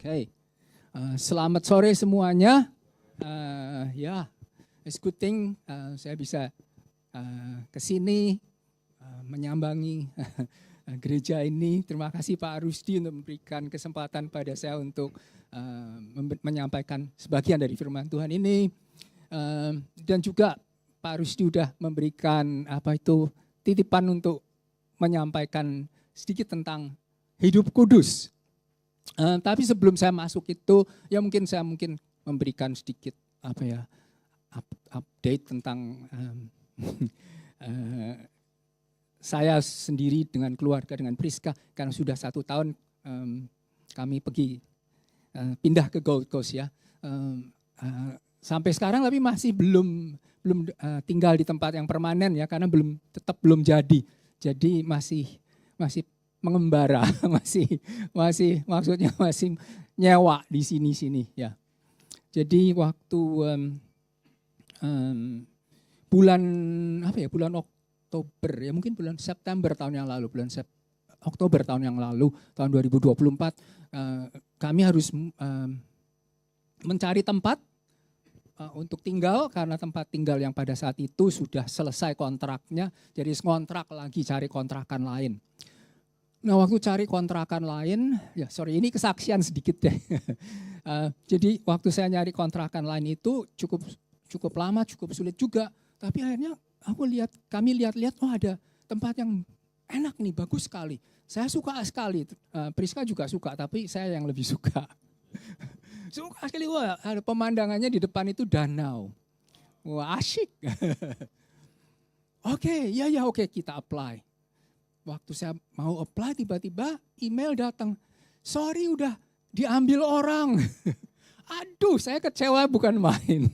Oke, selamat sore semuanya. It's good thing saya bisa ke sini menyambangi gereja ini. Terima kasih Pak Rusdi untuk memberikan kesempatan pada saya untuk menyampaikan sebagian dari firman Tuhan ini. Dan juga Pak Rusdi sudah memberikan titipan untuk menyampaikan sedikit tentang hidup kudus. Tapi sebelum saya masuk itu, ya saya mungkin memberikan sedikit update tentang saya sendiri dengan keluarga, dengan Priska, karena sudah 1 tahun kami pergi pindah ke Gold Coast ya. Sampai sekarang tapi masih belum tinggal di tempat yang permanen ya, karena tetap belum jadi. Jadi masih mengembara, masih nyewa di sini ya. Jadi waktu bulan Oktober ya, mungkin bulan September tahun yang lalu, Oktober tahun yang lalu, tahun 2024, kami harus mencari tempat untuk tinggal, karena tempat tinggal yang pada saat itu sudah selesai kontraknya, jadi ngontrak lagi, cari kontrakan lain. Nah, waktu cari kontrakan lain, ini kesaksian sedikit deh. Jadi waktu saya nyari kontrakan lain itu cukup lama, cukup sulit juga. Tapi akhirnya kami lihat-lihat, ada tempat yang enak nih, bagus sekali. Saya suka sekali, Priska juga suka, tapi saya yang lebih suka. Suka sekali, ada pemandangannya di depan itu danau. Wah, asyik. Oke, kita apply. Waktu saya mau apply, tiba-tiba email datang. Sorry, udah diambil orang. Aduh, saya kecewa bukan main.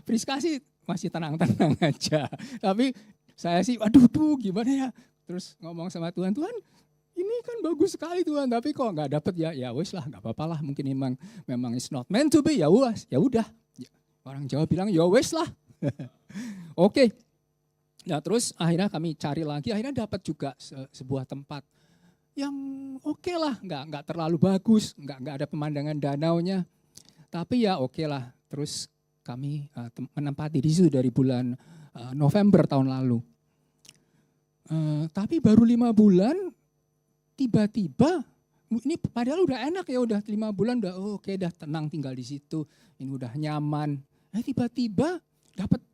Priska sih masih tenang-tenang aja. Tapi saya sih, gimana ya. Terus ngomong sama Tuhan, ini kan bagus sekali Tuhan, tapi kok nggak dapet ya. Ya wes lah, nggak apa-apa lah. Mungkin memang it's not meant to be. Ya udah. Orang Jawa bilang ya wes lah. Oke. Nah, terus akhirnya kami cari lagi, akhirnya dapat juga sebuah tempat yang oke lah, nggak terlalu bagus, nggak ada pemandangan danaunya, tapi ya oke lah. Terus kami menempati di situ dari bulan November tahun lalu. Tapi baru 5 bulan, tiba-tiba ini padahal udah enak ya, udah 5 bulan udah oke, udah tenang tinggal di situ, ini udah nyaman. Tiba-tiba dapat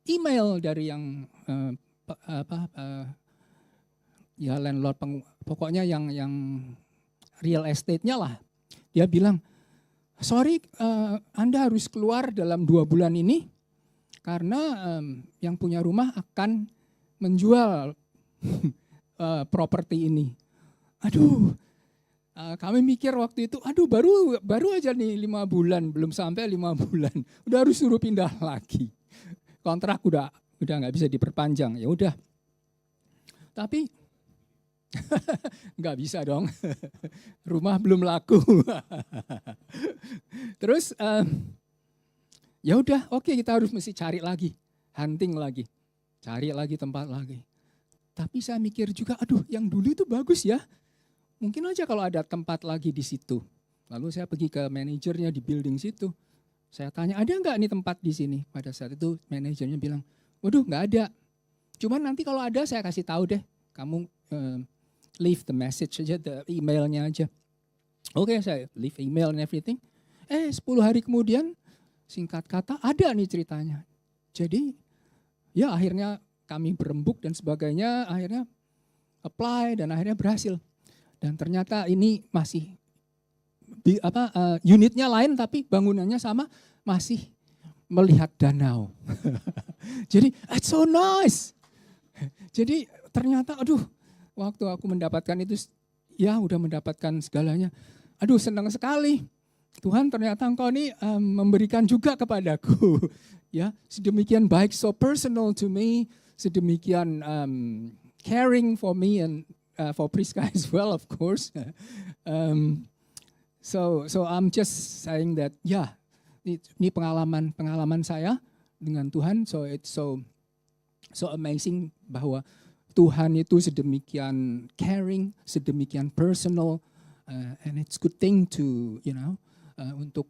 email dari yang landlord, pokoknya yang real estate-nya lah. Dia bilang, sorry, Anda harus keluar dalam 2 bulan ini karena yang punya rumah akan menjual properti ini. Aduh, kami mikir waktu itu, baru aja nih 5 bulan, belum sampai 5 bulan, udah harus suruh pindah lagi. Kontrak udah nggak bisa diperpanjang, ya udah. Tapi nggak bisa dong, rumah belum laku. Terus ya udah, oke, kita harus mesti cari lagi, hunting lagi, cari lagi tempat lagi. Tapi saya mikir juga, yang dulu itu bagus ya, mungkin aja kalau ada tempat lagi di situ. Lalu saya pergi ke manajernya di building situ. Saya tanya, ada nggak nih tempat di sini? Pada saat itu manajernya bilang, waduh nggak ada. Cuman nanti kalau ada saya kasih tahu deh. Kamu leave the message aja, the emailnya aja. Oke, saya leave email and everything. 10 hari kemudian, singkat kata, ada nih ceritanya. Jadi ya akhirnya kami berembuk dan sebagainya, akhirnya apply dan akhirnya berhasil. Dan ternyata ini masih unitnya lain tapi bangunannya sama, masih melihat danau. Jadi it's so nice. Jadi ternyata waktu aku mendapatkan itu, ya udah mendapatkan segalanya. Senang sekali. Tuhan, ternyata Engkau ini memberikan juga kepadaku. Ya, sedemikian baik, so personal to me, sedemikian caring for me and for Priska as well, of course. So I'm just saying that, ini pengalaman saya dengan Tuhan. So it's so amazing bahwa Tuhan itu sedemikian caring, sedemikian personal, And it's good thing to, untuk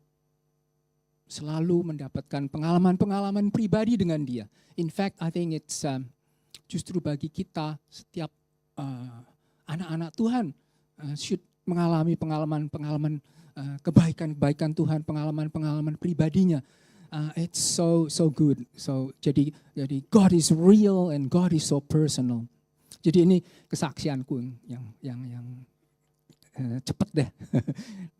selalu mendapatkan pengalaman-pengalaman pribadi dengan dia. In fact, I think it's justru bagi kita setiap anak-anak Tuhan should mengalami pengalaman-pengalaman kebaikan-kebaikan Tuhan, pengalaman-pengalaman pribadinya. It's so good. So jadi God is real and God is so personal. Jadi ini kesaksianku yang cepet deh.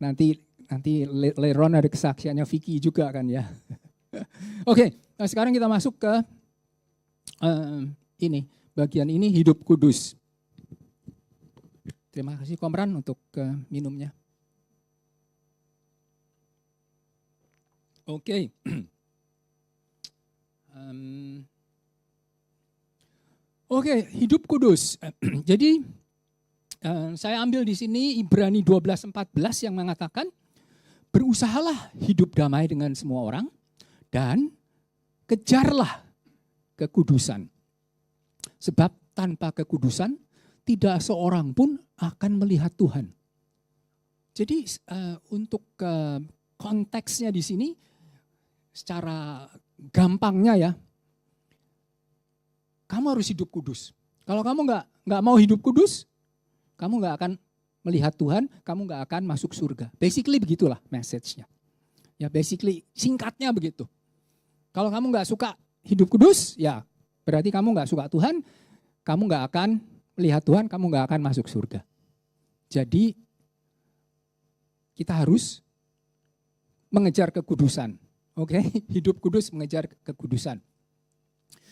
Nanti later on ada kesaksiannya Vicky juga kan ya. Oke, nah sekarang kita masuk ke bagian ini hidup kudus. Terima kasih Komran untuk minumnya. Oke. Oke, hidup kudus. Jadi saya ambil di sini Ibrani 12:14 yang mengatakan, berusahalah hidup damai dengan semua orang dan kejarlah kekudusan. Sebab tanpa kekudusan tidak seorang pun akan melihat Tuhan. Jadi untuk konteksnya di sini secara gampangnya ya, kamu harus hidup kudus. Kalau kamu nggak mau hidup kudus, kamu nggak akan melihat Tuhan, kamu nggak akan masuk surga. Basically begitulah message-nya. Ya basically singkatnya begitu. Kalau kamu nggak suka hidup kudus, ya berarti kamu nggak suka Tuhan, kamu nggak akan melihat Tuhan, kamu nggak akan masuk surga. Jadi kita harus mengejar kekudusan. Oke, hidup kudus mengejar kekudusan.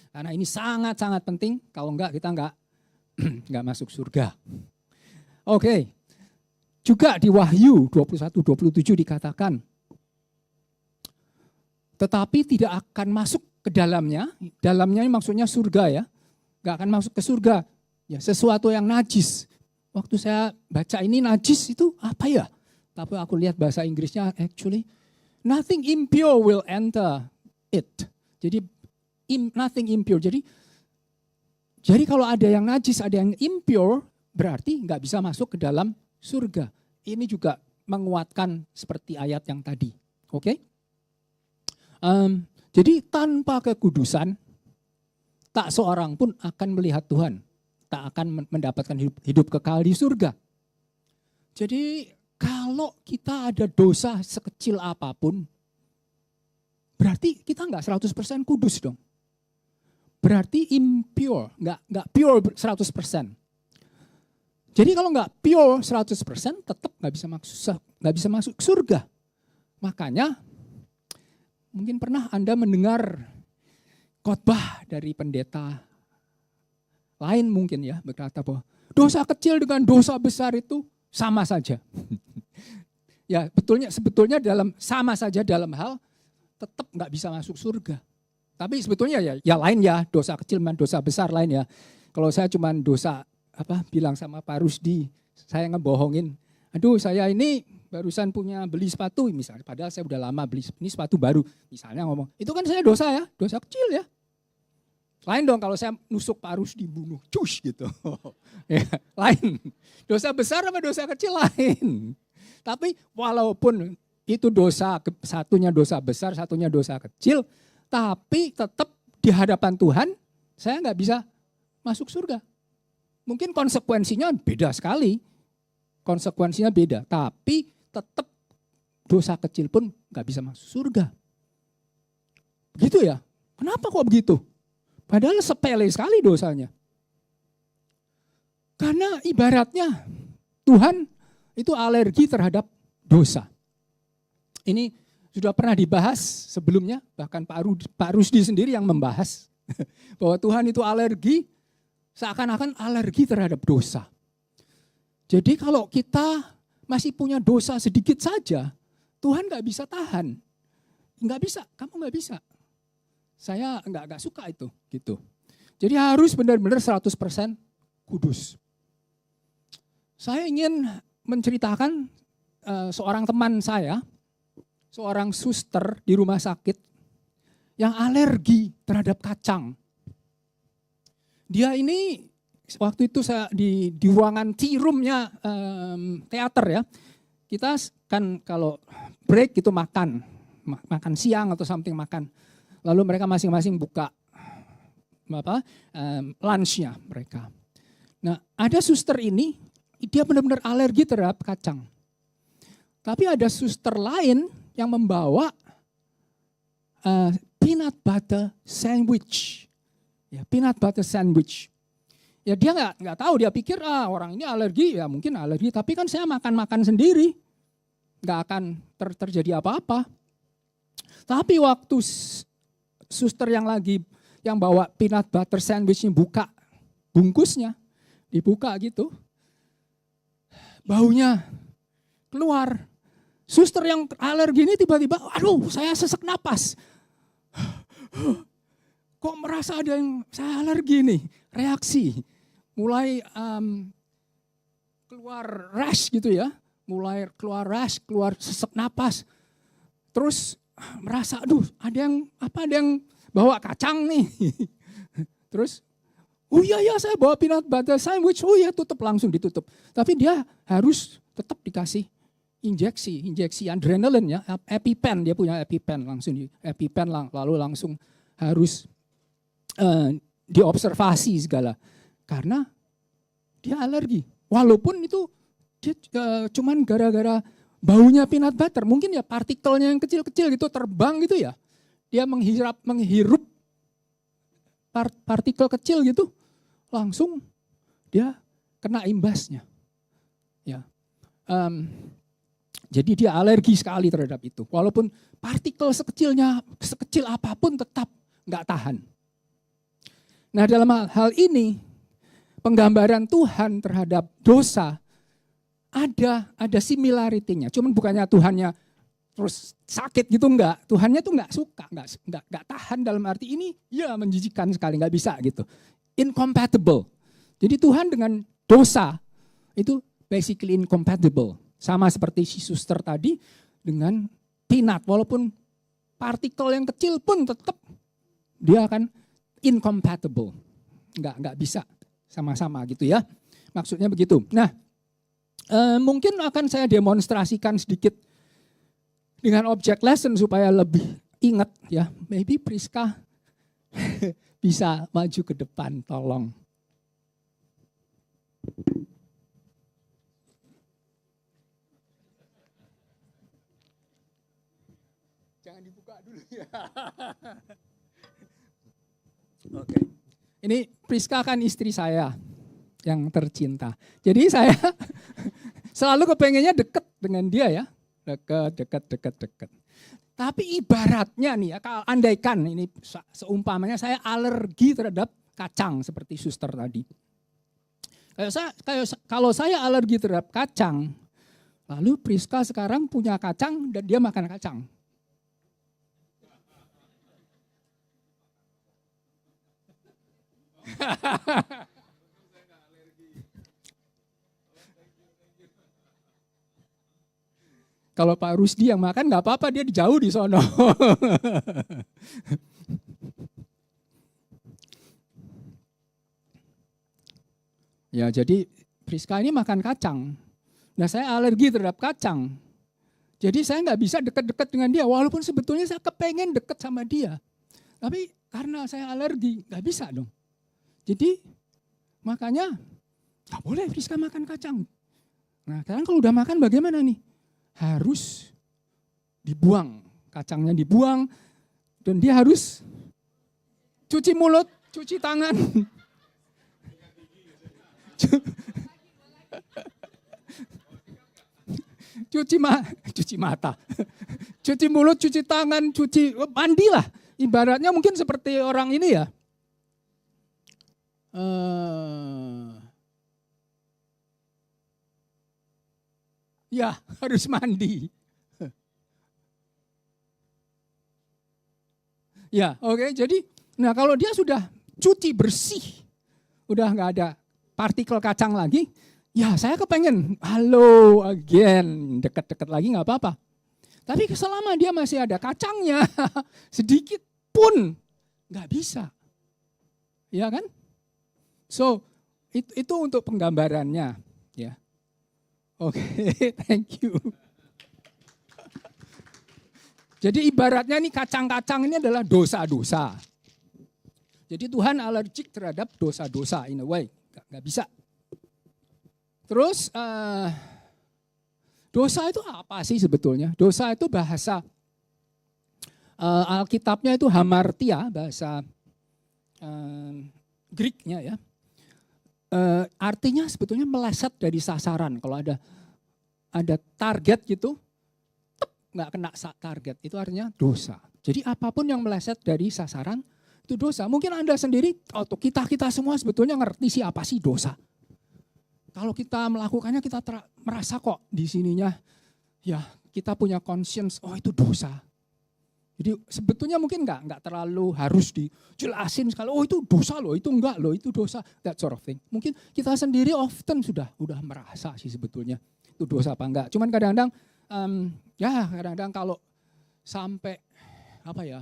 Karena ini sangat-sangat penting, kalau enggak kita enggak masuk surga. Oke. Juga di Wahyu 21:27 dikatakan, tetapi tidak akan masuk ke dalamnya ini maksudnya surga ya, enggak akan masuk ke surga. Ya, sesuatu yang najis. Waktu saya baca ini najis itu apa ya? Tapi aku lihat bahasa Inggrisnya actually nothing impure will enter it. Jadi nothing impure. Jadi kalau ada yang najis, ada yang impure, berarti nggak bisa masuk ke dalam surga. Ini juga menguatkan seperti ayat yang tadi. Oke? Jadi tanpa kekudusan, tak seorang pun akan melihat Tuhan. Tak akan mendapatkan hidup kekal di surga. Jadi kalau kita ada dosa sekecil apapun, berarti kita nggak 100% kudus dong. Berarti impure, nggak pure 100%. Jadi kalau nggak pure 100%, tetap nggak bisa masuk surga. Makanya mungkin pernah Anda mendengar khotbah dari pendeta lain mungkin ya, berkata bahwa dosa kecil dengan dosa besar itu sama saja. Ya sebetulnya sama saja dalam hal tetap nggak bisa masuk surga. Tapi sebetulnya ya lain ya, dosa kecil dan dosa besar lain ya. Kalau saya cuma dosa bilang sama Pak Rusdi, saya ngebohongin, aduh saya ini barusan beli sepatu misalnya, padahal saya udah lama beli ini sepatu baru, misalnya ngomong, itu kan saya dosa ya, dosa kecil ya. Lain dong kalau saya nusuk Pak Rusdi bunuh, cus gitu. Ya, lain, dosa besar sama dosa kecil lain. Tapi walaupun itu satunya dosa besar, satunya dosa kecil, tapi tetap di hadapan Tuhan saya nggak bisa masuk surga. Mungkin konsekuensinya beda sekali. Konsekuensinya beda. Tapi tetap dosa kecil pun gak bisa masuk surga. Begitu ya? Kenapa kok begitu? Padahal sepele sekali dosanya. Karena ibaratnya Tuhan itu alergi terhadap dosa. Ini sudah pernah dibahas sebelumnya. Bahkan Pak Rusdi sendiri yang membahas. Bahwa Tuhan itu alergi, seakan-akan alergi terhadap dosa. Jadi kalau kita masih punya dosa sedikit saja, Tuhan gak bisa tahan. Gak bisa, kamu gak bisa. Saya gak suka itu. Gitu. Jadi harus benar-benar 100% kudus. Saya ingin menceritakan seorang teman saya, seorang suster di rumah sakit yang alergi terhadap kacang. Dia ini waktu itu saya di ruangan tea room-nya teater ya. Kita kan kalau break itu makan siang atau something makan. Lalu mereka masing-masing buka lunch-nya mereka. Nah, ada suster ini dia benar-benar alergi terhadap kacang. Tapi ada suster lain yang membawa peanut butter sandwich. Ya, peanut butter sandwich. Ya dia nggak tahu, dia pikir orang ini alergi, ya mungkin alergi. Tapi kan saya makan sendiri, nggak akan terjadi apa-apa. Tapi waktu suster yang bawa peanut butter sandwichnya buka bungkusnya, dibuka gitu, baunya keluar. Suster yang alergi ini tiba-tiba, aduh saya sesak napas. Kok merasa ada yang saya alergi nih, reaksi. Mulai keluar rash gitu ya, keluar sesak napas. Terus merasa, aduh ada yang bawa kacang nih. Terus, oh iya saya bawa peanut butter sandwich, oh iya langsung ditutup. Tapi dia harus tetap dikasih injeksi adrenalin ya, EpiPen, dia punya EpiPen, langsung EpiPen lalu langsung harus diobservasi segala. Karena dia alergi. Walaupun itu dia cuman gara-gara baunya peanut butter, mungkin ya partikelnya yang kecil-kecil gitu terbang gitu ya. Dia menghirup partikel kecil gitu, langsung dia kena imbasnya. Ya. Jadi dia alergi sekali terhadap itu. Walaupun partikel sekecil apapun tetap nggak tahan. Nah dalam hal ini penggambaran Tuhan terhadap dosa ada similarity-nya. Cuman bukannya Tuhannya terus sakit gitu enggak. Tuhannya tuh enggak suka, enggak tahan dalam arti ini ya menjijikan sekali, enggak bisa gitu. Incompatible. Jadi Tuhan dengan dosa itu basically incompatible. Sama seperti si suster tadi dengan peanut. Walaupun partikel yang kecil pun tetap dia akan incompatible. Enggak bisa sama-sama gitu ya. Maksudnya begitu. Nah, mungkin akan saya demonstrasikan sedikit dengan object lesson supaya lebih ingat ya. Maybe Priska bisa maju ke depan, tolong. Jangan dibuka dulu ya. Oke. Ini Priska kan istri saya yang tercinta. Jadi saya selalu kepengennya deket dengan dia ya. Dekat. Tapi ibaratnya nih ya, andaikan ini seumpamanya saya alergi terhadap kacang seperti suster tadi. Kalau saya alergi terhadap kacang, lalu Priska sekarang punya kacang dan dia makan kacang. Kalau Pak Rusdi yang makan nggak apa-apa, dia jauh di sono. Ya jadi Priska ini makan kacang. Nah saya alergi terhadap kacang. Jadi saya nggak bisa dekat-dekat dengan dia. Walaupun sebetulnya saya kepengen dekat sama dia. Tapi karena saya alergi nggak bisa dong. Jadi makanya nggak boleh Priska makan kacang. Nah sekarang kalau udah makan bagaimana nih? Harus dibuang, kacangnya dibuang, dan dia harus cuci mulut, cuci tangan. Cuci mata, cuci mulut, cuci tangan, mandilah. Ibaratnya mungkin seperti orang ini ya. Ya, harus mandi. Ya, oke. Jadi, nah kalau dia sudah cuci bersih, udah nggak ada partikel kacang lagi, ya saya kepengen, halo again, dekat-dekat lagi nggak apa-apa. Tapi selama dia masih ada kacangnya, sedikit pun nggak bisa. Ya kan? So, itu untuk penggambarannya, ya. Oke, thank you. Jadi ibaratnya nih kacang-kacang ini adalah dosa-dosa. Jadi Tuhan alergik terhadap dosa-dosa in a way, nggak bisa. Terus dosa itu apa sih sebetulnya? Dosa itu bahasa Alkitabnya itu hamartia, bahasa Greeknya ya. Artinya sebetulnya meleset dari sasaran. Kalau ada target gitu, nggak kena target, itu artinya dosa. Jadi apapun yang meleset dari sasaran itu dosa. Mungkin Anda sendiri atau kita semua sebetulnya ngerti apa sih dosa. Kalau kita melakukannya kita merasa kok di sininya ya kita punya conscience, oh itu dosa. Jadi sebetulnya mungkin nggak terlalu harus dijelasin sekali, oh itu dosa loh, itu enggak loh, itu dosa, that sort of thing. Mungkin kita sendiri often sudah merasa sih sebetulnya itu dosa apa enggak. Cuman kadang-kadang kadang-kadang kalau sampai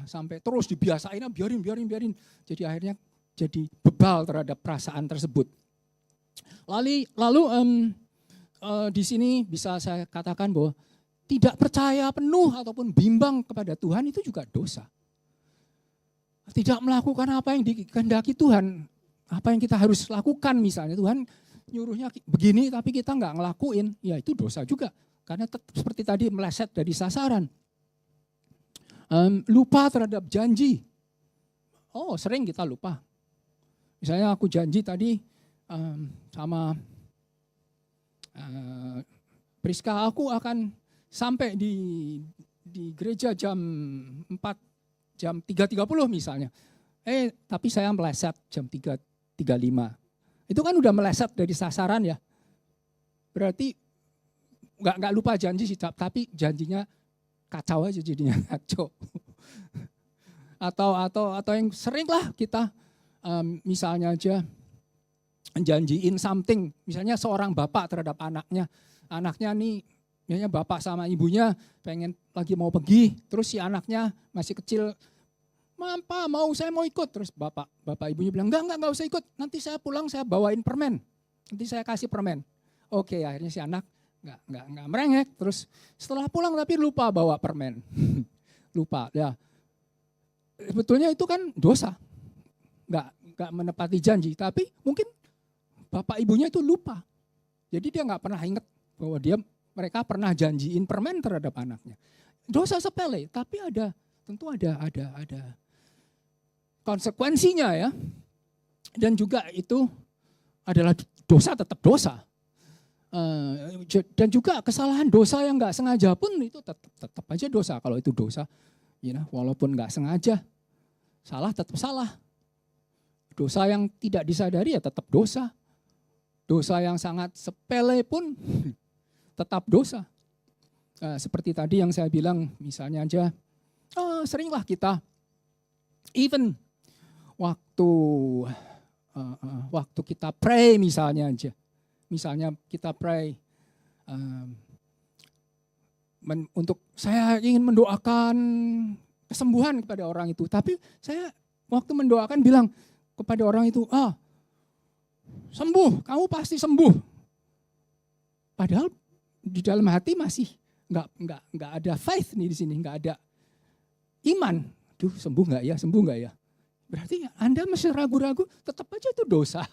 sampai terus dibiasain, biarin. Jadi akhirnya jadi bebal terhadap perasaan tersebut. Lalu di sini bisa saya katakan bahwa tidak percaya penuh ataupun bimbang kepada Tuhan itu juga dosa. Tidak melakukan apa yang dikehendaki Tuhan, apa yang kita harus lakukan misalnya Tuhan nyuruhnya begini tapi kita nggak ngelakuin, ya itu dosa juga. Karena seperti tadi meleset dari sasaran. Lupa terhadap janji. Oh sering kita lupa. Misalnya aku janji tadi sama Priska aku akan sampai di gereja jam 3.30 misalnya. Tapi saya meleset jam 3.35. Itu kan udah meleset dari sasaran ya. Berarti nggak lupa janji sih, tapi janjinya kacau aja jadinya kacau. atau yang sering lah kita misalnya aja janjiin something, misalnya seorang bapak terhadap anaknya nih, misalnya bapak sama ibunya pengen lagi mau pergi, terus si anaknya masih kecil, saya mau ikut, terus bapak ibunya bilang enggak usah ikut, nanti saya pulang saya bawain permen, nanti saya kasih permen. Oke, akhirnya si anak nggak merengek, terus setelah pulang tapi lupa bawa permen, lupa ya. Sebetulnya itu kan dosa, nggak menepati janji, tapi mungkin bapak ibunya itu lupa. Jadi dia nggak pernah ingat bahwa mereka pernah janjiin permen terhadap anaknya. Dosa sepele, tapi tentu ada konsekuensinya ya. Dan juga itu adalah dosa, tetap dosa. Dan juga kesalahan dosa yang nggak sengaja pun itu tetap aja dosa. Kalau itu dosa, walaupun nggak sengaja, salah tetap salah. Dosa yang tidak disadari ya tetap dosa. Dosa yang sangat sepele pun tetap dosa. Seperti tadi yang saya bilang, misalnya aja, seringlah kita, even waktu kita pray misalnya aja. Misalnya kita pray, untuk saya ingin mendoakan kesembuhan kepada orang itu. Tapi saya waktu mendoakan bilang kepada orang itu, sembuh, kamu pasti sembuh. Padahal di dalam hati masih nggak ada faith nih di sini, nggak ada iman. Duh, sembuh nggak ya? Berarti Anda masih ragu-ragu, tetap aja itu dosa,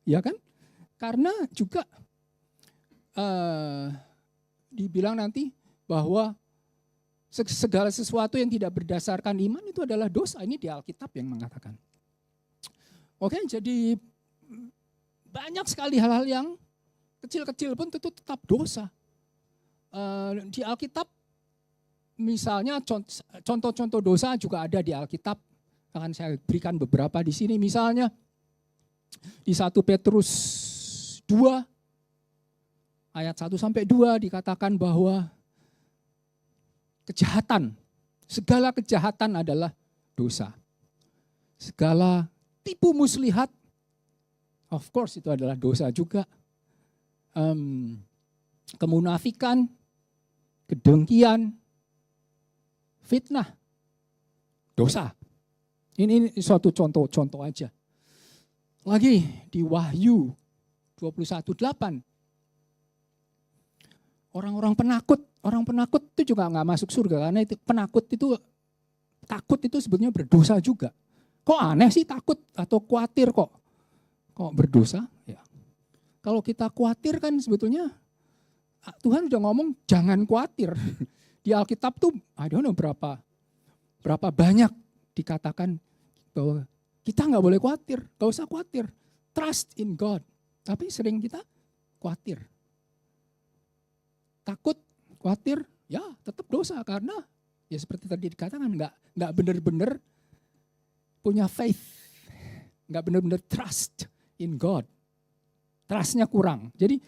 ya kan? Karena juga dibilang nanti bahwa segala sesuatu yang tidak berdasarkan iman itu adalah dosa. Ini di Alkitab yang mengatakan. Oke, jadi banyak sekali hal-hal yang kecil-kecil pun itu tetap dosa. Di Alkitab misalnya contoh-contoh dosa juga ada di Alkitab. Akan saya berikan beberapa di sini. Misalnya di 1 Petrus 2 ayat 1-2 dikatakan bahwa segala kejahatan adalah dosa. Segala tipu muslihat, of course itu adalah dosa juga. Kemunafikan, kedengkian, fitnah, dosa. Ini suatu contoh aja. Lagi di Wahyu 21:8. Orang penakut itu juga nggak masuk surga karena itu takut itu sebetulnya berdosa juga. Kok aneh sih takut atau khawatir kok berdosa? Ya. Kalau kita khawatir kan sebetulnya Tuhan udah ngomong jangan khawatir. Di Alkitab tuh I don't know berapa banyak dikatakan bahwa kita nggak boleh khawatir, nggak usah khawatir. Trust in God. Tapi sering kita khawatir. Takut, khawatir, ya tetap dosa karena ya seperti tadi dikatakan nggak benar-benar punya faith, nggak benar-benar trust in God, trustnya kurang. Jadi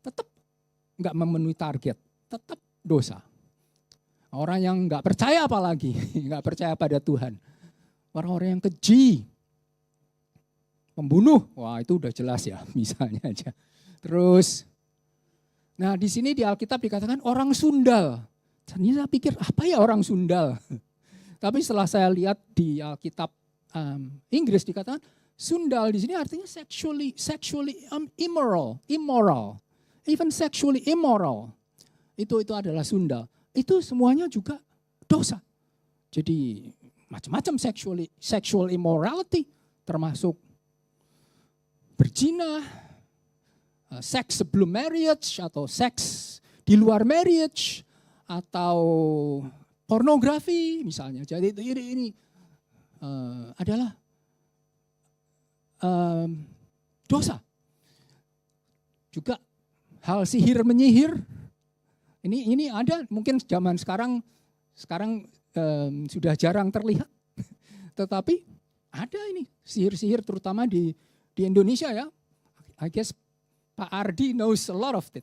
tetap nggak memenuhi target, tetap dosa. Orang yang nggak percaya apalagi, nggak percaya pada Tuhan, orang-orang yang keji, pembunuh, wah itu udah jelas ya, misalnya aja. Terus. Nah di sini di Alkitab dikatakan orang sundal. Ternyata saya pikir apa ya orang sundal. Tapi setelah saya lihat di Alkitab Inggris dikatakan sundal di sini artinya sexually immoral, even sexually immoral. Itu adalah sundal. Itu semuanya juga dosa. Jadi macam-macam sexual immorality termasuk berzina, seks sebelum marriage atau seks di luar marriage atau pornografi misalnya. Jadi ini adalah dosa. Juga hal sihir menyihir. Ini ada mungkin zaman sekarang sudah jarang terlihat. Tetapi ada ini sihir-sihir terutama di Indonesia ya. I guess Pak Ardi knows a lot of it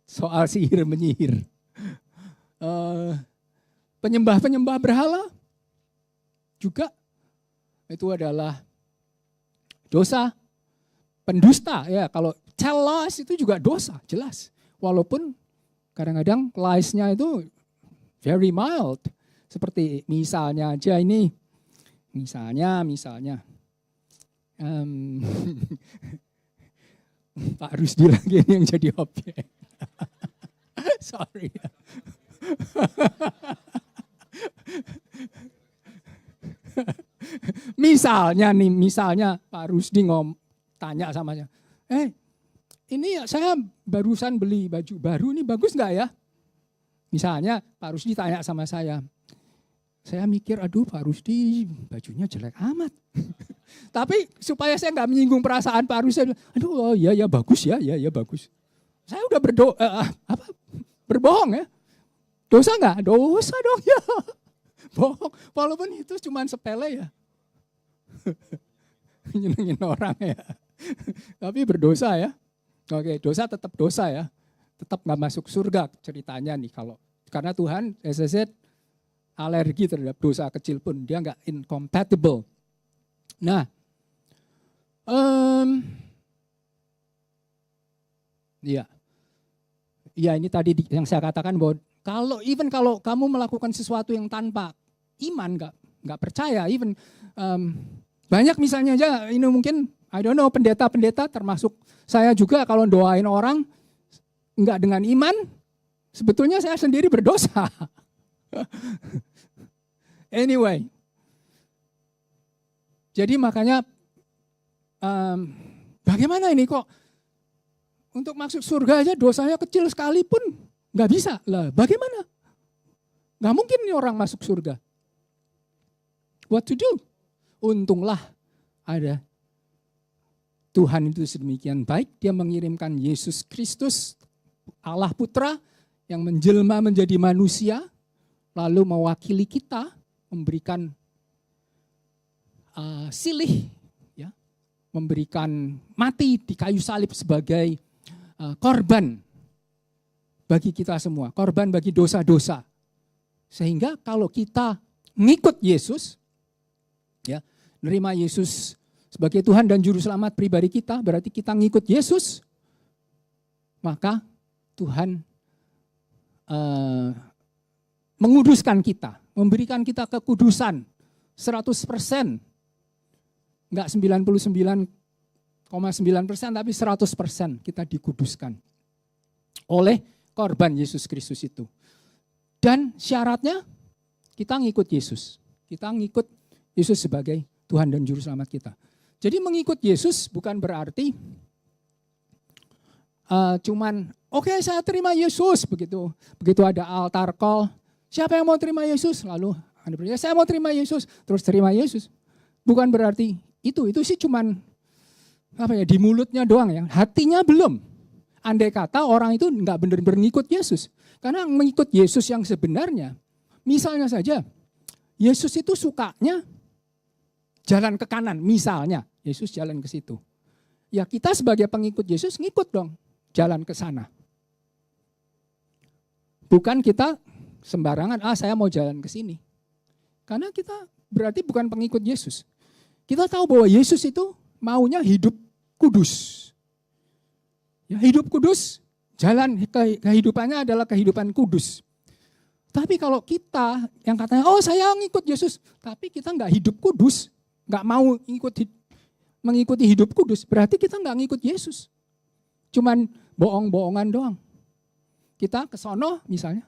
soal sihir menyihir. Penyembah berhala juga itu adalah dosa. Pendusta ya, kalau tell lies itu juga dosa jelas. Walaupun kadang-kadang lies-nya itu very mild. Seperti misalnya aja ini, misalnya Pak Rusdi lagi yang jadi objek. Sorry. Misalnya Pak Rusdi tanya sama saya, ini ya saya barusan beli baju baru, ini bagus nggak ya? Misalnya Pak Rusdi tanya sama saya mikir, aduh Pak Rusdi bajunya jelek amat. Tapi supaya saya nggak menyinggung perasaan Pak Rusdi, aduh oh, ya bagus ya bagus. Saya udah berbohong ya. Dosa nggak? Dosa dong ya. Bohong. Walaupun itu cuma sepele ya. Nyenengin orang ya. Tapi berdosa ya. Oke, dosa tetap dosa ya. Tetap nggak masuk surga ceritanya nih kalau. Karena Tuhan, as I said, alergi terhadap dosa kecil pun. Dia nggak incompatible. Nah, ya ini tadi yang saya katakan bahwa kalau kamu melakukan sesuatu yang tanpa iman, nggak percaya, banyak misalnya aja ini mungkin I don't know pendeta termasuk saya juga kalau doain orang nggak dengan iman, sebetulnya saya sendiri berdosa. Anyway, jadi makanya bagaimana ini kok untuk masuk surga aja dosanya kecil sekalipun nggak bisa lah. Bagaimana? Nggak mungkin nih orang masuk surga. What to do? Untunglah ada Tuhan itu sedemikian baik, dia mengirimkan Yesus Kristus, Allah Putra yang menjelma menjadi manusia, lalu mewakili kita, memberikan silih, ya, memberikan mati di kayu salib sebagai korban bagi kita semua, korban bagi dosa-dosa. Sehingga kalau kita ngikut Yesus, ya, menerima Yesus sebagai Tuhan dan Juru Selamat pribadi kita, berarti kita ngikut Yesus, maka Tuhan menguduskan kita, memberikan kita kekudusan 100%, enggak 99,9 tapi 100% kita dikuduskan oleh korban Yesus Kristus itu. Dan syaratnya kita ngikut Yesus. Kita ngikut Yesus sebagai Tuhan dan Juru Selamat kita. Jadi mengikut Yesus bukan berarti cuman oke, saya terima Yesus begitu ada altar call. Siapa yang mau terima Yesus? Lalu Anda berkata, saya mau terima Yesus, terus terima Yesus. Bukan berarti itu sih cuman di mulutnya doang ya. Hatinya belum. Andai kata orang itu enggak benar-benar ngikut Yesus. Karena mengikut Yesus yang sebenarnya, misalnya saja Yesus itu sukanya jalan ke kanan, misalnya Yesus jalan ke situ. Ya kita sebagai pengikut Yesus ngikut dong jalan ke sana. Bukan kita sembarangan, saya mau jalan ke sini. Karena kita berarti bukan pengikut Yesus. Kita tahu bahwa Yesus itu maunya hidup kudus. Ya, hidup kudus, jalan kehidupannya adalah kehidupan kudus. Tapi kalau kita yang katanya, saya ngikut Yesus, tapi kita nggak hidup kudus, nggak mau mengikuti hidup kudus, berarti kita nggak ngikut Yesus. Cuman bohong-bohongan doang. Kita ke sono misalnya,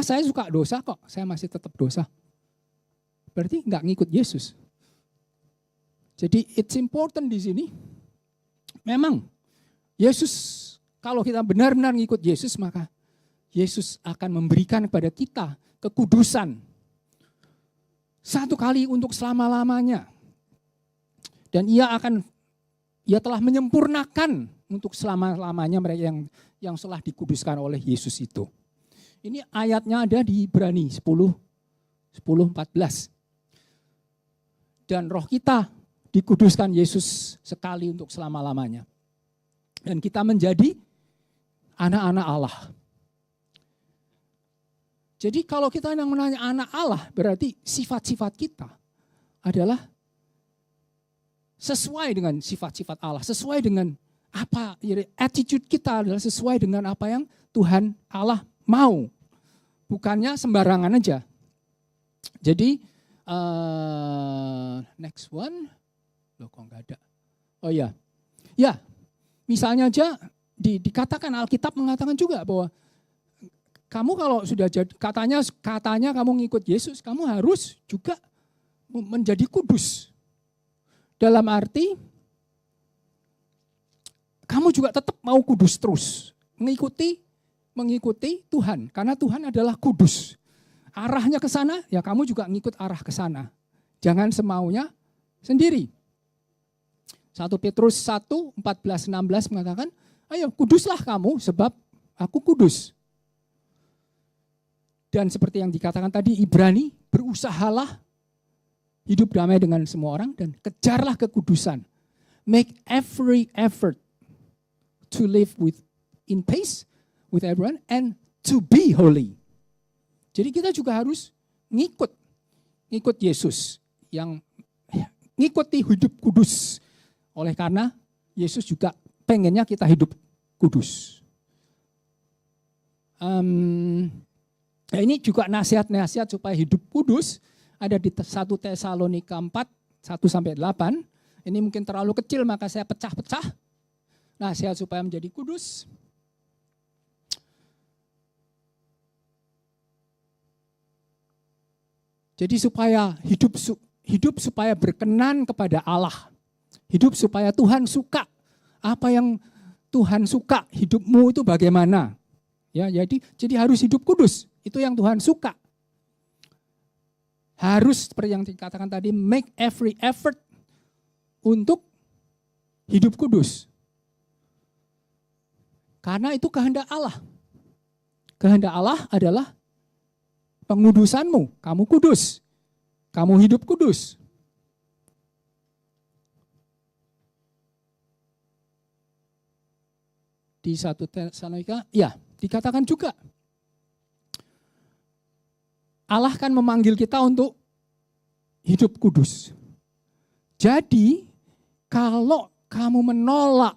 saya suka dosa kok, saya masih tetap dosa. Berarti nggak ngikut Yesus. Jadi it's important di sini. Memang Yesus, kalau kita benar-benar ngikut Yesus, maka Yesus akan memberikan kepada kita kekudusan. Satu kali untuk selama-lamanya. Dan ia telah menyempurnakan untuk selama-lamanya mereka yang telah dikuduskan oleh Yesus itu. Ini ayatnya ada di Ibrani 10:14. Dan roh kita dikuduskan Yesus sekali untuk selama-lamanya. Dan kita menjadi anak-anak Allah. Jadi kalau kita yang menanya anak Allah, berarti sifat-sifat kita adalah sesuai dengan sifat-sifat Allah. Sesuai dengan apa, attitude kita adalah sesuai dengan apa yang Tuhan Allah mau. Bukannya sembarangan aja. Jadi, next one. Loh kok enggak ada. Oh iya. Ya, misalnya aja dikatakan Alkitab mengatakan juga bahwa kamu kalau sudah jadi katanya kamu ngikut Yesus, kamu harus juga menjadi kudus. Dalam arti kamu juga tetap mau kudus terus, mengikuti Tuhan, karena Tuhan adalah kudus. Arahnya ke sana, ya kamu juga ngikut arah ke sana. Jangan semaunya sendiri. 1 Petrus 1:14-16 mengatakan, ayo kuduslah kamu sebab aku kudus. Dan seperti yang dikatakan tadi Ibrani, berusahalah hidup damai dengan semua orang dan kejarlah kekudusan. Make every effort to live in peace with everyone and to be holy. Jadi kita juga harus ngikut Yesus yang ngikuti hidup kudus. Oleh karena Yesus juga pengennya kita hidup kudus. Ini juga nasihat-nasihat supaya hidup kudus ada di 1 Tesalonika 4, 1-8. Ini mungkin terlalu kecil maka saya pecah-pecah. Nasihat supaya menjadi kudus. Jadi supaya hidup supaya berkenan kepada Allah. Hidup supaya Tuhan suka. Apa yang Tuhan suka, hidupmu itu bagaimana? Ya, jadi harus hidup kudus. Itu yang Tuhan suka. Harus seperti yang dikatakan tadi, make every effort untuk hidup kudus. Karena itu kehendak Allah. Kehendak Allah adalah pengudusanmu. Kamu kudus. Kamu hidup kudus. Di 1 Tesalonika, ya dikatakan juga. Allah kan memanggil kita untuk hidup kudus. Jadi kalau kamu menolak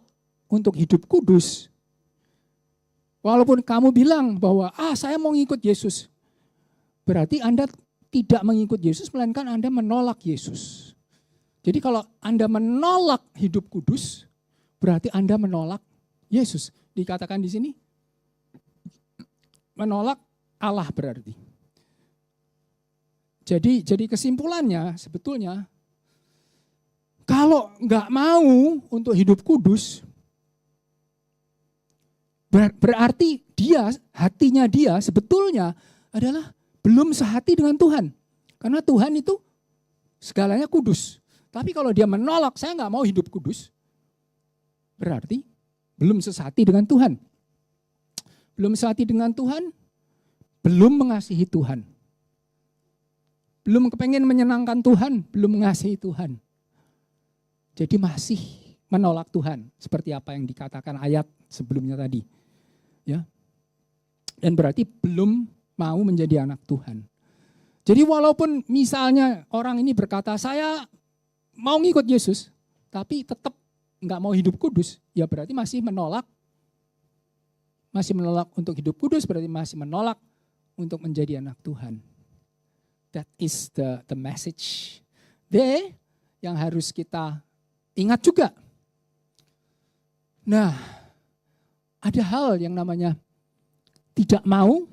untuk hidup kudus, walaupun kamu bilang bahwa saya mau ngikut Yesus, berarti Anda tidak mengikut Yesus, melainkan Anda menolak Yesus. Jadi kalau Anda menolak hidup kudus, berarti Anda menolak Yesus. Dikatakan di sini, menolak Allah berarti. Jadi kesimpulannya sebetulnya, kalau nggak mau untuk hidup kudus, berarti hatinya dia sebetulnya adalah belum sehati dengan Tuhan. Karena Tuhan itu segalanya kudus. Tapi kalau dia menolak, saya nggak mau hidup kudus, berarti belum sesati dengan Tuhan. Belum sehati dengan Tuhan, belum mengasihi Tuhan. Belum kepengen menyenangkan Tuhan, belum mengasihi Tuhan. Jadi masih menolak Tuhan, seperti apa yang dikatakan ayat sebelumnya tadi. Ya. Dan berarti belum mau menjadi anak Tuhan. Jadi walaupun misalnya orang ini berkata, saya mau ngikut Yesus, tapi tetap nggak mau hidup kudus, ya berarti masih menolak. Masih menolak untuk hidup kudus, berarti masih menolak untuk menjadi anak Tuhan. That is the message there yang harus kita ingat juga. Nah, ada hal yang namanya tidak mau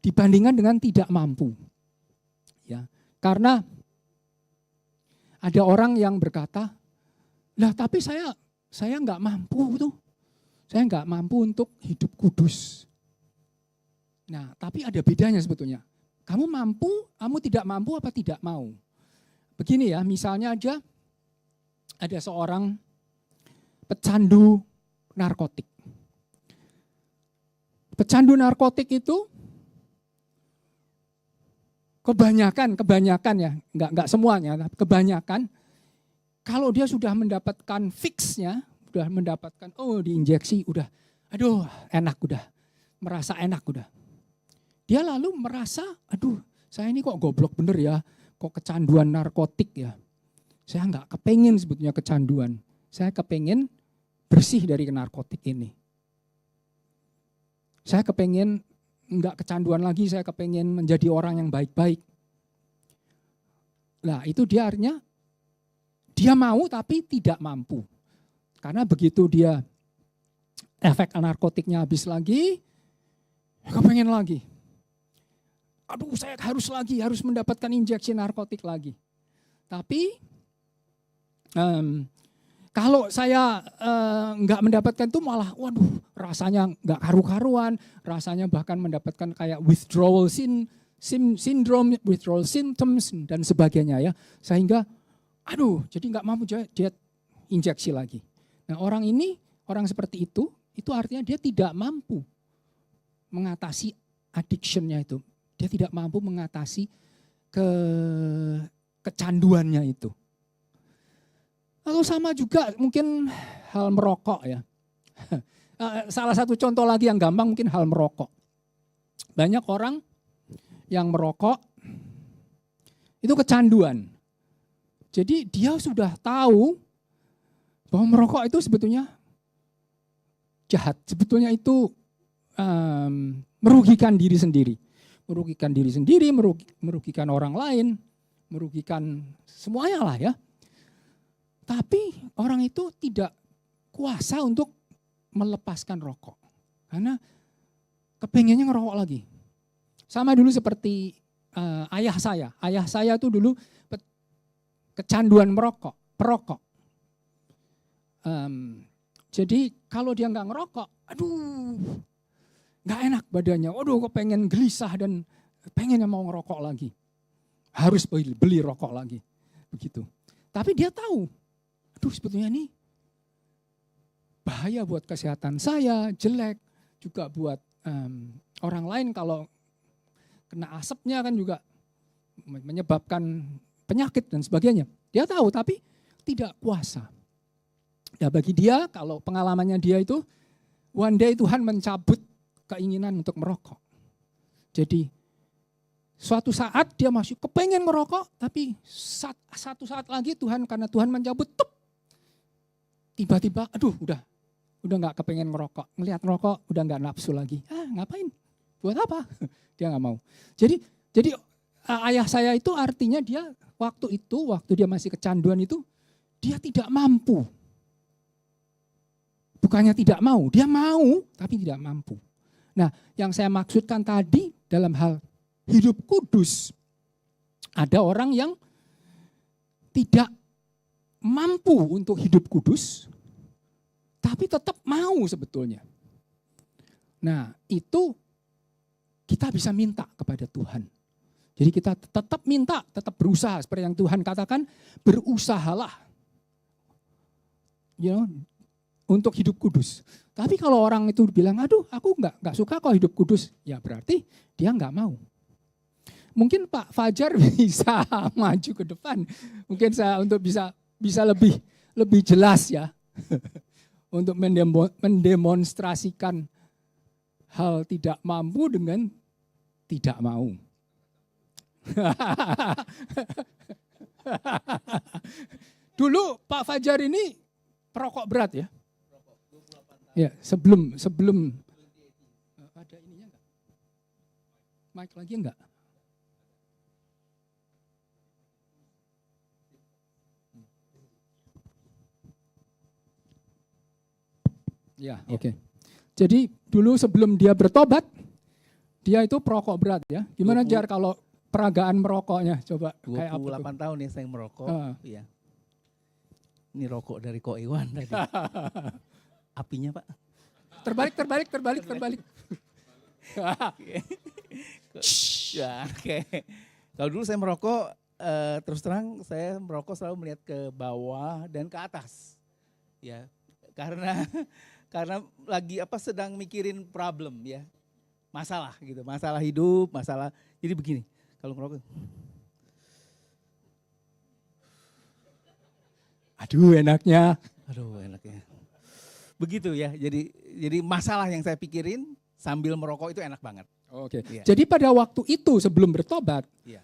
dibandingkan dengan tidak mampu. Ya, karena ada orang yang berkata, lah tapi saya nggak mampu tuh, saya nggak mampu untuk hidup kudus. Nah, tapi ada bedanya sebetulnya. Kamu mampu, kamu tidak mampu apa tidak mau? Begini ya, misalnya aja ada seorang pecandu narkotik. Pecandu narkotik itu kebanyakan ya, enggak semuanya, kebanyakan kalau dia sudah mendapatkan fixnya, sudah mendapatkan diinjeksi udah, aduh enak udah, merasa enak udah. Dia lalu merasa, aduh saya ini kok goblok bener ya, kok kecanduan narkotik ya. Saya enggak kepengen sebetulnya kecanduan, saya kepengen bersih dari narkotik ini. Saya kepengen enggak kecanduan lagi, saya kepengen menjadi orang yang baik-baik. Nah itu dia artinya, dia mau tapi tidak mampu. Karena begitu dia efek narkotiknya habis lagi, kepengen lagi. Aduh saya harus mendapatkan injeksi narkotik lagi. Tapi kalau saya nggak mendapatkan itu malah waduh rasanya nggak karu-karuan, rasanya bahkan mendapatkan kayak withdrawal syndrome, withdrawal symptoms dan sebagainya ya. Sehingga aduh jadi nggak mampu dia injeksi lagi. Nah orang seperti itu artinya dia tidak mampu mengatasi addiction-nya itu. Dia tidak mampu mengatasi kecanduannya itu. Lalu sama juga mungkin hal merokok ya. Salah satu contoh lagi yang gampang mungkin hal merokok. Banyak orang yang merokok itu kecanduan. Jadi dia sudah tahu bahwa merokok itu sebetulnya jahat. Sebetulnya itu merugikan diri sendiri. Merugikan diri sendiri, merugikan orang lain, merugikan semuanya lah ya. Tapi orang itu tidak kuasa untuk melepaskan rokok. Karena kepengennya ngerokok lagi. Sama dulu seperti ayah saya. Ayah saya tuh dulu kecanduan perokok. Jadi kalau dia nggak ngerokok, aduh nggak enak badannya. Waduh kok pengen gelisah dan pengennya mau ngerokok lagi. Harus beli rokok lagi. Begitu. Tapi dia tahu, aduh sebetulnya ini bahaya buat kesehatan saya, jelek. Juga buat orang lain kalau kena asapnya kan juga menyebabkan penyakit dan sebagainya. Dia tahu tapi tidak kuasa. Ya bagi dia kalau pengalamannya dia itu, one day Tuhan mencabut keinginan untuk merokok. Jadi suatu saat dia masih kepengen merokok, tapi satu saat lagi karena Tuhan mencabut, tiba-tiba aduh udah nggak kepengen merokok. Ngelihat merokok udah nggak nafsu lagi. Ngapain? Buat apa? Dia nggak mau. Jadi ayah saya itu artinya dia waktu dia masih kecanduan itu, dia tidak mampu. Bukannya tidak mau, dia mau tapi tidak mampu. Nah, yang saya maksudkan tadi dalam hal hidup kudus, ada orang yang tidak mampu untuk hidup kudus, tapi tetap mau sebetulnya. Nah, itu kita bisa minta kepada Tuhan. Jadi kita tetap minta, tetap berusaha. Seperti yang Tuhan katakan, berusahalah. Untuk hidup kudus. Tapi kalau orang itu bilang, aduh aku nggak suka kok hidup kudus. Ya berarti dia nggak mau. Mungkin Pak Fajar bisa maju ke depan. Mungkin saya untuk bisa lebih jelas ya. Untuk mendemonstrasikan hal tidak mampu dengan tidak mau. Dulu Pak Fajar ini perokok berat ya. Ya, sebelum ada ininya enggak? Mic lagi enggak? Ya, oke. Jadi dulu sebelum dia bertobat, dia itu perokok berat ya. Gimana Jar kalau peragaan merokoknya? Coba kayak apa? 28 tahun ya saya merokok. Iya. Ini rokok dari Ko Iwan tadi. Apinya Pak. Terbalik. Ya, oke. Kalau dulu saya merokok, terus terang saya merokok selalu melihat ke bawah dan ke atas. Ya, karena lagi sedang mikirin problem ya. Masalah gitu, masalah hidup, masalah. Jadi begini, kalau merokok. Aduh enaknya. Begitu ya, jadi masalah yang saya pikirin sambil merokok itu enak banget. Oke. Ya. Jadi pada waktu itu sebelum bertobat, ya.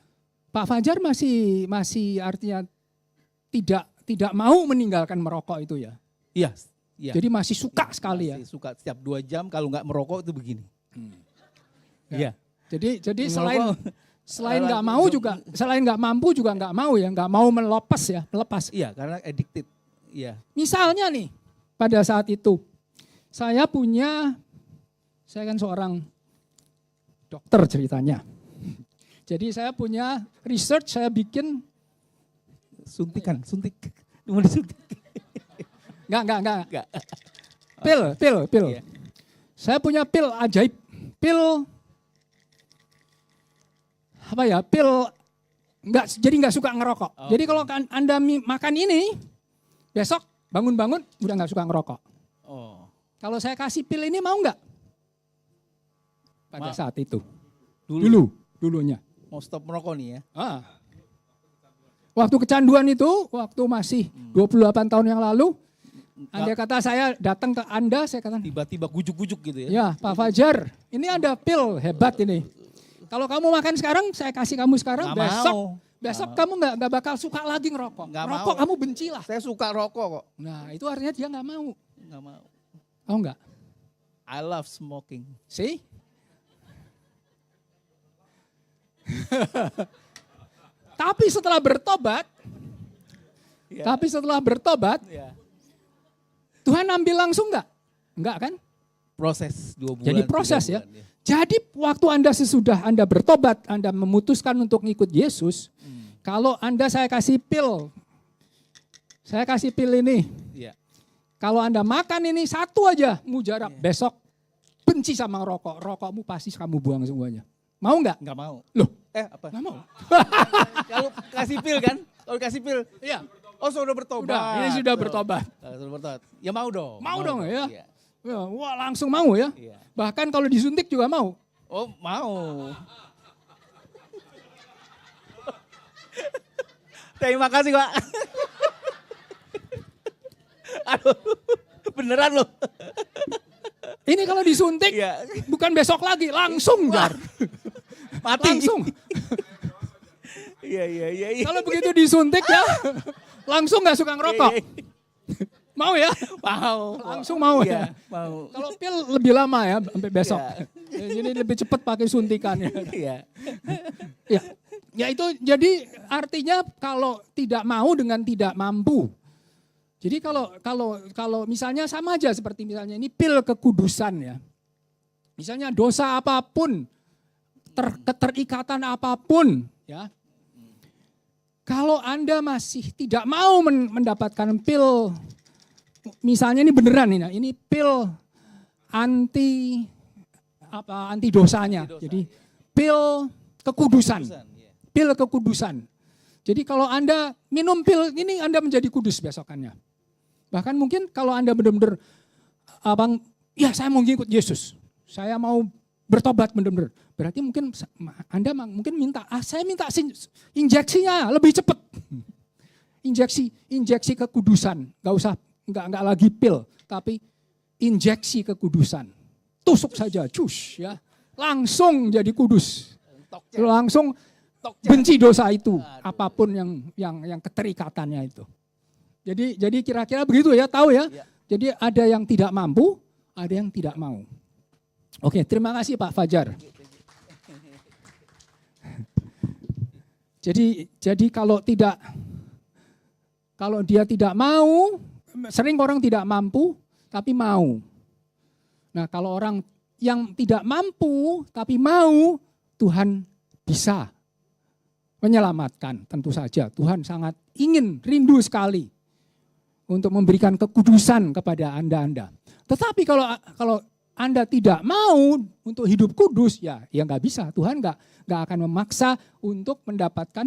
Pak Fajar masih artinya tidak mau meninggalkan merokok itu ya? Iya. Jadi masih suka sekali ya? Masih suka, setiap 2 jam kalau nggak merokok itu begini. Iya. Jadi selain nggak mau juga, selain nggak mampu juga nggak mau ya, nggak mau melepas. Iya, karena addicted. Iya. Misalnya nih, pada saat itu saya kan seorang dokter ceritanya. Jadi saya punya research, saya bikin suntik. Mau disuntik. Enggak. Pil. Iya. Saya punya pil ajaib. Pil jadi nggak suka ngerokok. Okay. Jadi kalau Anda makan ini, besok bangun-bangun udah nggak suka ngerokok. Oh. Kalau saya kasih pil ini mau nggak? Pada saat itu. Dulunya. Mau stop merokok nih ya? Waktu kecanduan itu, waktu masih 28 tahun yang lalu, Anda kata saya datang ke Anda, saya katakan tiba-tiba gujuk-gujuk gitu ya? Ya Pak Fajar, ini ada pil hebat ini. Kalau kamu makan sekarang, saya kasih kamu sekarang, besok kamu nggak bakal suka lagi ngerokok. Rokok kamu benci lah. Saya suka rokok kok. Nah itu artinya dia nggak mau. Nggak mau. Oh enggak? I love smoking. See? Tapi setelah bertobat, Tuhan ambil langsung enggak? Enggak kan? Proses 2 bulan. Jadi proses ya. Jadi waktu Anda sesudah Anda bertobat, Anda memutuskan untuk ngikut Yesus, kalau saya kasih pil ini, kalau Anda makan ini satu aja, mujarab, besok benci sama rokokmu pasti kamu buang semuanya. Mau nggak? Nggak mau. Loh? Apa? Nggak mau. Kalau kasih pil kan? Kalau kasih pil. Iya. Oh sudah bertobat. Ini sudah bertobat. Sudah bertobat. Ya mau dong. Mau dong ya. Iya. Wah langsung mau ya. Iya. Bahkan kalau disuntik juga mau. Oh mau. Terima kasih Pak. Aduh, beneran loh. Ini kalau disuntik bukan besok lagi, langsung Jar. Mati. Langsung. Iya. Kalau begitu disuntik ya, langsung nggak suka ngerokok. Mau ya? Mau. Langsung mau ya? Mau. Kalau pil lebih lama ya, sampai besok. Jadi lebih cepat pakai suntikannya. Iya. Ya itu jadi artinya kalau tidak mau dengan tidak mampu. Jadi kalau misalnya sama aja seperti misalnya ini pil kekudusan ya. Misalnya dosa apapun, keterikatan apapun ya. Kalau Anda masih tidak mau mendapatkan pil, misalnya ini beneran ini pil anti dosanya. Jadi pil kekudusan. Pil kekudusan. Jadi kalau Anda minum pil ini Anda menjadi kudus besokannya. Bahkan mungkin kalau Anda benar-benar ya saya mau ngikut Yesus. Saya mau bertobat benar-benar. Berarti mungkin Anda mungkin minta, saya minta injeksinya lebih cepat. Injeksi kekudusan. Enggak lagi pil, tapi injeksi kekudusan. Tusuk saja, cus ya. Langsung jadi kudus. Langsung benci dosa itu, apapun yang keterikatannya itu. Jadi kira-kira begitu ya, tahu ya. Jadi ada yang tidak mampu, ada yang tidak mau. Oke, terima kasih Pak Fajar. Jadi kalau dia tidak mau, sering orang tidak mampu tapi mau. Nah, kalau orang yang tidak mampu tapi mau, Tuhan bisa menyelamatkan, tentu saja. Tuhan sangat ingin, rindu sekali untuk memberikan kekudusan kepada Anda. Tetapi kalau Anda tidak mau untuk hidup kudus, ya nggak bisa. Tuhan nggak akan memaksa untuk mendapatkan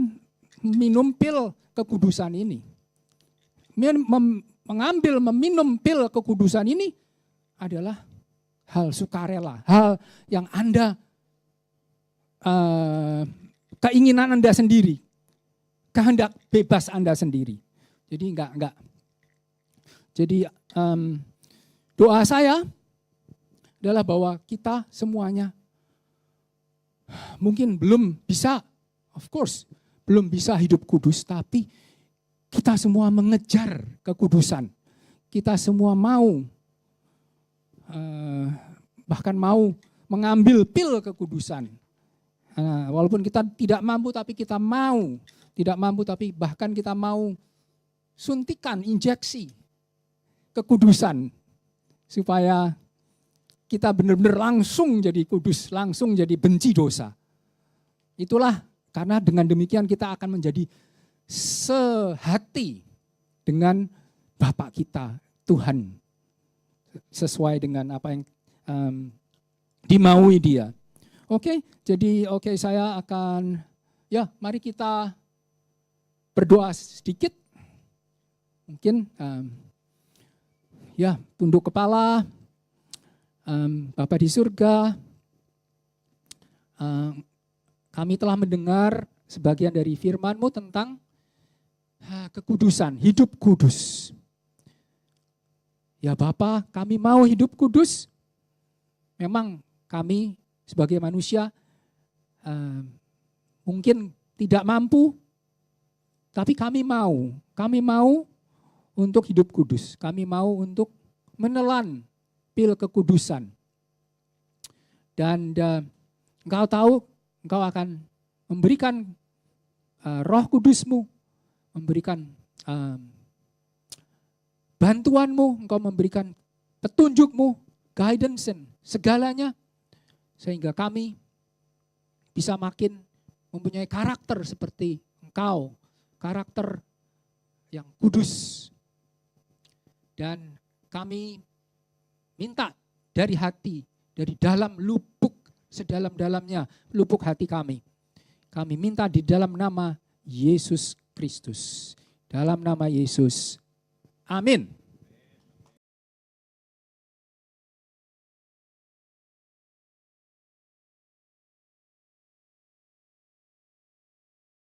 minum pil kekudusan ini. Meminum pil kekudusan ini adalah hal sukarela, hal yang Anda keinginan Anda sendiri, kehendak bebas Anda sendiri. Jadi enggak. Jadi doa saya adalah bahwa kita semuanya mungkin belum bisa, of course, belum bisa hidup kudus, tapi kita semua mengejar kekudusan. Kita semua mau, bahkan mau mengambil pil kekudusan. Walaupun kita tidak mampu, tapi kita mau. Tidak mampu, tapi bahkan kita mau suntikan, injeksi kekudusan. Supaya kita benar-benar langsung jadi kudus, langsung jadi benci dosa. Itulah karena dengan demikian kita akan menjadi sehati dengan Bapa kita, Tuhan. Sesuai dengan apa yang dimaui Dia. Oke, jadi saya akan, mari kita berdoa sedikit. Mungkin, tunduk kepala, Bapa di surga, kami telah mendengar sebagian dari firman-Mu tentang kekudusan, hidup kudus. Ya Bapa, kami mau hidup kudus. Memang kami sebagai manusia mungkin tidak mampu, tapi kami mau untuk hidup kudus. Kami mau untuk menelan pil kekudusan. Dan Engkau tahu, Engkau akan memberikan Roh Kudus-Mu, memberikan bantuan-Mu, Engkau memberikan petunjuk-Mu, guidance, segalanya. Sehingga kami bisa makin mempunyai karakter seperti Engkau, karakter yang kudus. Dan kami minta dari hati, dari dalam lubuk, sedalam-dalamnya lubuk hati kami. Kami minta di dalam nama Yesus Kristus. Dalam nama Yesus. Amin.